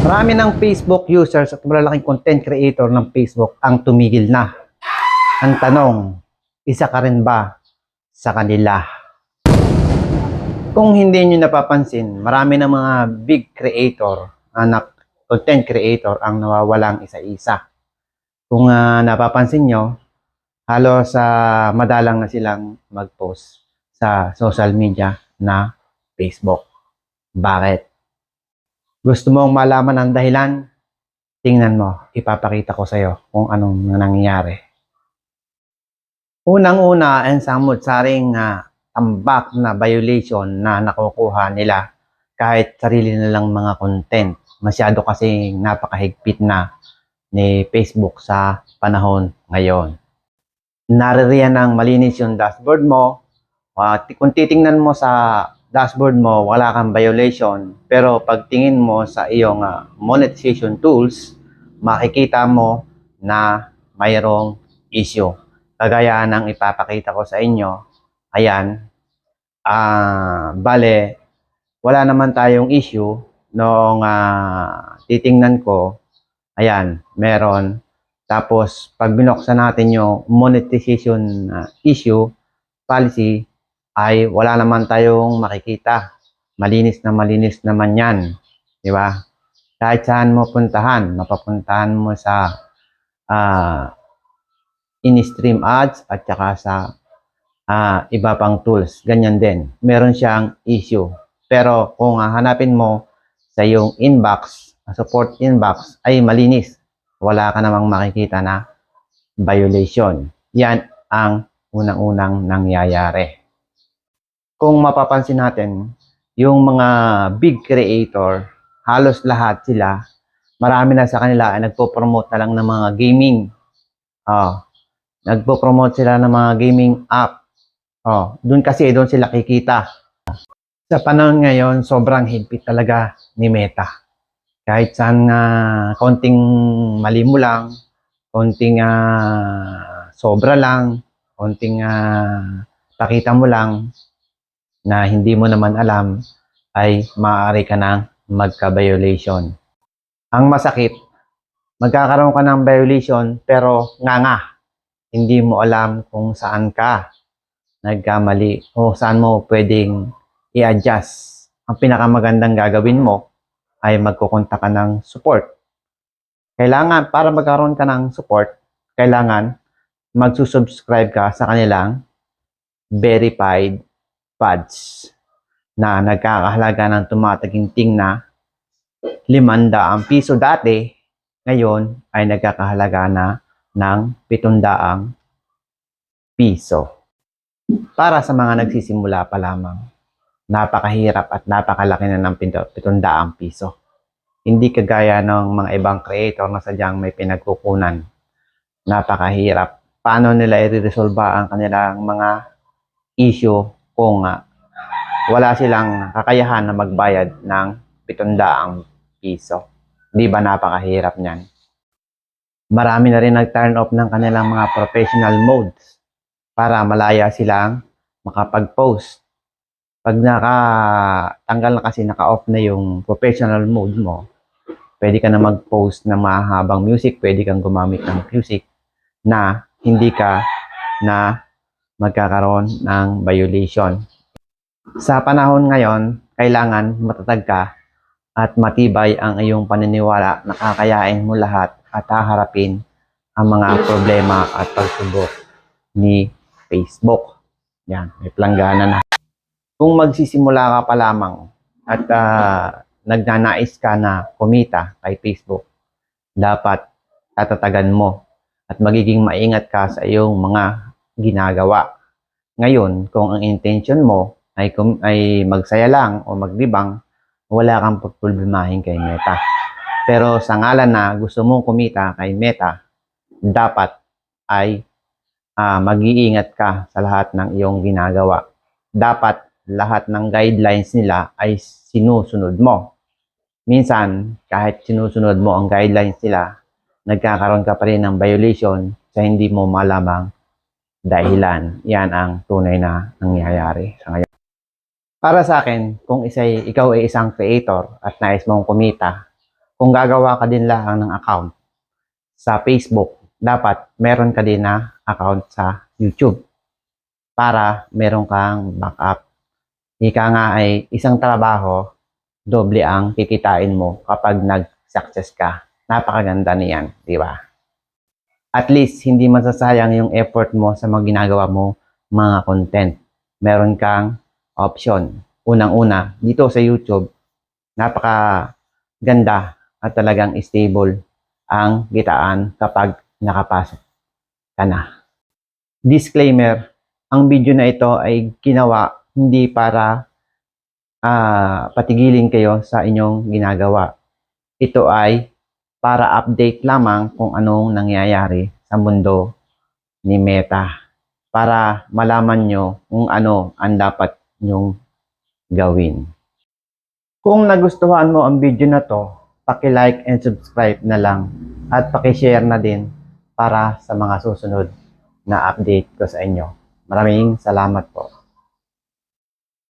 Marami ng Facebook users at malalaking content creator ng Facebook ang tumigil na. Ang tanong, isa ka rin ba sa kanila? Kung hindi nyo napapansin, marami ng mga big creator, content creator ang nawawalang isa-isa. Kung napapansin nyo, halos madalang na silang mag-post sa social media na Facebook. Bakit? Gusto mong malaman ang dahilan? Tingnan mo, ipapakita ko sa iyo kung anong nangyayari. Unang-una, ang samot-saring tambak na violation na nakukuha nila kahit sarili nilang mga content. Masyado kasi napakahigpit na ni Facebook sa panahon ngayon. Naririyan ng malinis yung dashboard mo. Kung titingnan mo sa dashboard mo, wala kang violation. Pero pagtingin mo sa iyong monetization tools, makikita mo na mayroong issue. Kagaya ng ipapakita ko sa inyo, ayan, bale, wala naman tayong issue noong titingnan ko, ayan, meron. Tapos, pag binuksan natin yung monetization issue, policy, ay wala naman tayong makikita. Malinis naman yan. Di ba? Kahit saan mo puntahan, mapapuntahan mo sa in-stream ads at saka sa iba pang tools. Ganyan din. Meron siyang issue. Pero kung hanapin mo sa yung inbox, support inbox, ay malinis. Wala ka namang makikita na violation. Yan ang unang-unang nangyayari. Kung mapapansin natin, yung mga big creator, halos lahat sila, marami na sa kanila ay nagpo-promote na lang ng mga gaming. Nagpo-promote sila ng mga gaming app. Doon sila kikita. Sa panahon ngayon, sobrang higpit talaga ni Meta. Kahit saan konting mali mo lang, konting sobra lang, konting pakita mo lang, na hindi mo naman alam, ay maaari ka ng magka-violation. Ang masakit, magkakaroon ka ng violation pero hindi mo alam kung saan ka nagkamali o saan mo pwedeng i-adjust. Ang pinakamagandang gagawin mo ay magkukontak ka ng support. Kailangan, para magkaroon ka ng support, kailangan magsusubscribe ka sa kanilang verified pods na nagkakahalaga ng tumataginting na 500 piso dati, ngayon ay nagkakahalaga na ng 700 piso. Para sa mga nagsisimula pa lamang, napakahirap at napakalaki na ng 700 piso. Hindi kagaya ng mga ibang creator na sadyang may pinagkukunan. Napakahirap. Paano nila i-resolve ang kanilang mga issue kung wala silang kakayahan na magbayad ng 700 piso. Di ba napakahirap niyan? Marami na rin nag-turn off ng kanilang mga professional modes para malaya silang makapag-post. Pag tanggal na kasi naka-off na yung professional mode mo, pwede ka na mag-post ng mahabang music, pwede kang gumamit ng music na hindi ka na magkakaroon ng violation. Sa panahon ngayon, kailangan matatag ka at matibay ang iyong paniniwala na kakayain mo lahat at haharapin ang mga problema at pagsubok ni Facebook. Yan, may planggana na. Kung magsisimula ka pa lamang at nagnanais ka na kumita kay Facebook, dapat tatatagan mo at magiging maingat ka sa iyong mga ginagawa. Ngayon, kung ang intention mo ay magsaya lang o maglibang, wala kang pagproblemahin kay Meta. Pero sa ngalan na gusto mong kumita kay Meta, dapat ay mag-iingat ka sa lahat ng iyong ginagawa. Dapat lahat ng guidelines nila ay sinusunod mo. Minsan, kahit sinusunod mo ang guidelines nila, nagkakaroon ka pa rin ng violation sa hindi mo malamang dahilan. Yan ang tunay na nangyayari sa ngayon. Para sa akin, kung ikaw ay isang creator at nais mong kumita, kung gagawa ka din lang ng account sa Facebook, dapat meron ka din na account sa YouTube para meron kang backup. Ika nga ay isang trabaho, doble ang kikitain mo kapag nag-success ka. Napakaganda niyan, di ba? At least, hindi masasayang yung effort mo sa mga ginagawa mo, mga content. Meron kang option. Unang-una, dito sa YouTube, napaka ganda at talagang stable ang kitaan kapag nakapasok ka na. Disclaimer, ang video na ito ay ginawa hindi para patigilin kayo sa inyong ginagawa. Ito ay para update lamang kung anong nangyayari sa mundo ni Meta para malaman nyo kung ano ang dapat nyong gawin. Kung nagustuhan mo ang video na to, paki-like and subscribe na lang at paki-share na din para sa mga susunod na update ko sa inyo. Maraming salamat po.